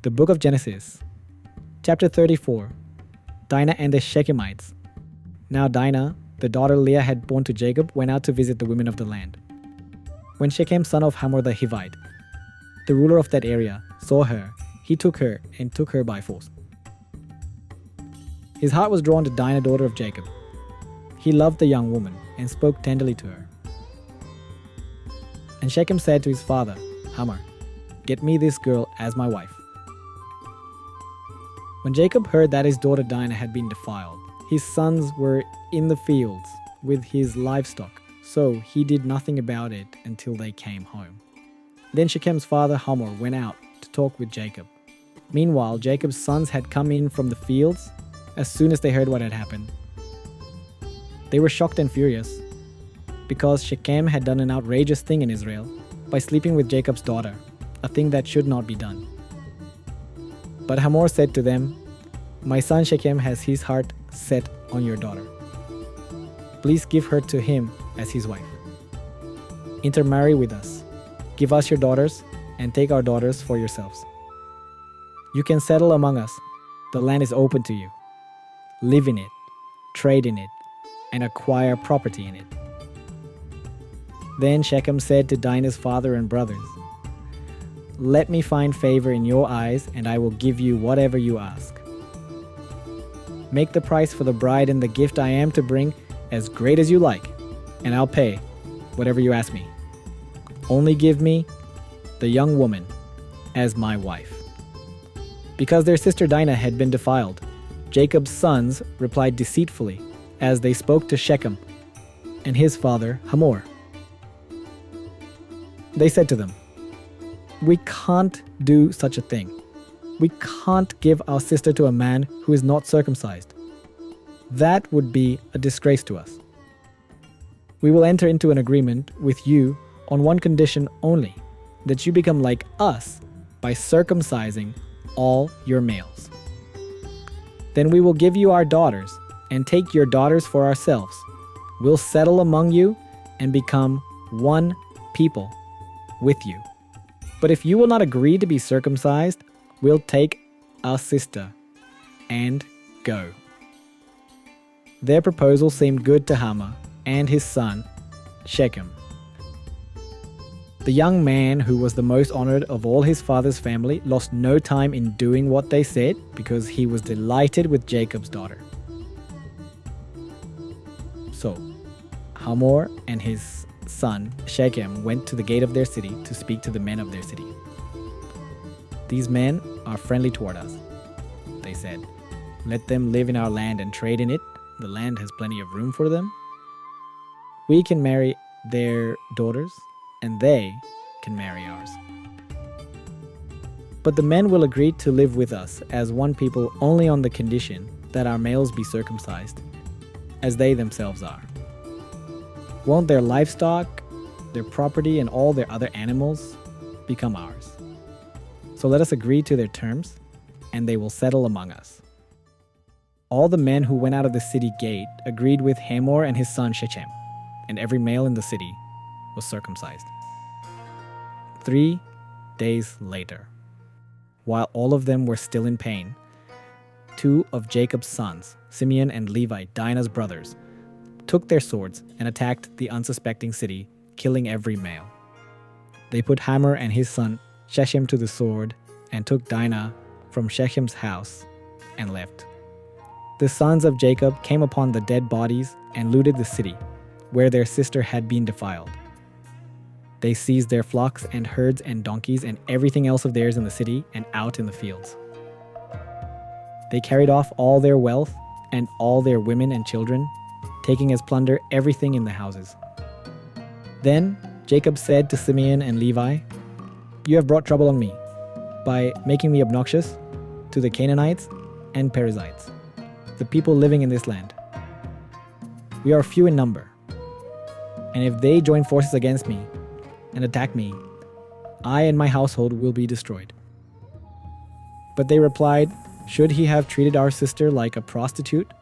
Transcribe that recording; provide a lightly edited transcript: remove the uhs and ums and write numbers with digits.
The Book of Genesis, chapter 34. Dinah and the Shechemites. Now Dinah, the daughter Leah had born to Jacob, went out to visit the women of the land. When Shechem, son of Hamor the Hivite, the ruler of that area, saw her, he took her by force. His heart was drawn to Dinah, daughter of Jacob. He loved the young woman and spoke tenderly to her. And Shechem said to his father, Hamor, "Get me this girl as my wife." When Jacob heard that his daughter Dinah had been defiled, his sons were in the fields with his livestock, so he did nothing about it until they came home. Then Shechem's father Hamor went out to talk with Jacob. Meanwhile, Jacob's sons had come in from the fields as soon as they heard what had happened. They were shocked and furious because Shechem had done an outrageous thing in Israel by sleeping with Jacob's daughter, a thing that should not be done. But Hamor said to them, "My son Shechem has his heart set on your daughter. Please give her to him as his wife. Intermarry with us. Give us your daughters and take our daughters for yourselves. You can settle among us. The land is open to you. Live in it, trade in it, and acquire property in it." Then Shechem said to Dinah's father and brothers, "Let me find favor in your eyes, and I will give you whatever you ask. Make the price for the bride and the gift I am to bring as great as you like, and I'll pay whatever you ask me. Only give me the young woman as my wife." Because their sister Dinah had been defiled, Jacob's sons replied deceitfully as they spoke to Shechem and his father Hamor. They said to them, "We can't do such a thing. We can't give our sister to a man who is not circumcised. That would be a disgrace to us. We will enter into an agreement with you on one condition only, that you become like us by circumcising all your males. Then we will give you our daughters and take your daughters for ourselves. We'll settle among you and become one people with you. But if you will not agree to be circumcised, we'll take our sister and go." Their proposal seemed good to Hamor and his son Shechem. The young man, who was the most honored of all his father's family, lost no time in doing what they said because he was delighted with Jacob's daughter. So Hamor and his son Shechem went to the gate of their city to speak to the men of their city. "These men are friendly toward us," they said. "Let them live in our land and trade in it. The land has plenty of room for them. We can marry their daughters, and they can marry ours. But the men will agree to live with us as one people only on the condition that our males be circumcised, as they themselves are. Won't their livestock, their property, and all their other animals become ours? So let us agree to their terms, and they will settle among us." All the men who went out of the city gate agreed with Hamor and his son Shechem, and every male in the city was circumcised. 3 days later, while all of them were still in pain, 2 of Jacob's sons, Simeon and Levi, Dinah's brothers, took their swords and attacked the unsuspecting city, killing every male. They put Hamor and his son Shechem to the sword and took Dinah from Shechem's house and left. The sons of Jacob came upon the dead bodies and looted the city, where their sister had been defiled. They seized their flocks and herds and donkeys and everything else of theirs in the city and out in the fields. They carried off all their wealth and all their women and children, taking as plunder everything in the houses. Then Jacob said to Simeon and Levi, "You have brought trouble on me by making me obnoxious to the Canaanites and Perizzites, the people living in this land. We are few in number, and if they join forces against me and attack me, I and my household will be destroyed." But they replied, "Should he have treated our sister like a prostitute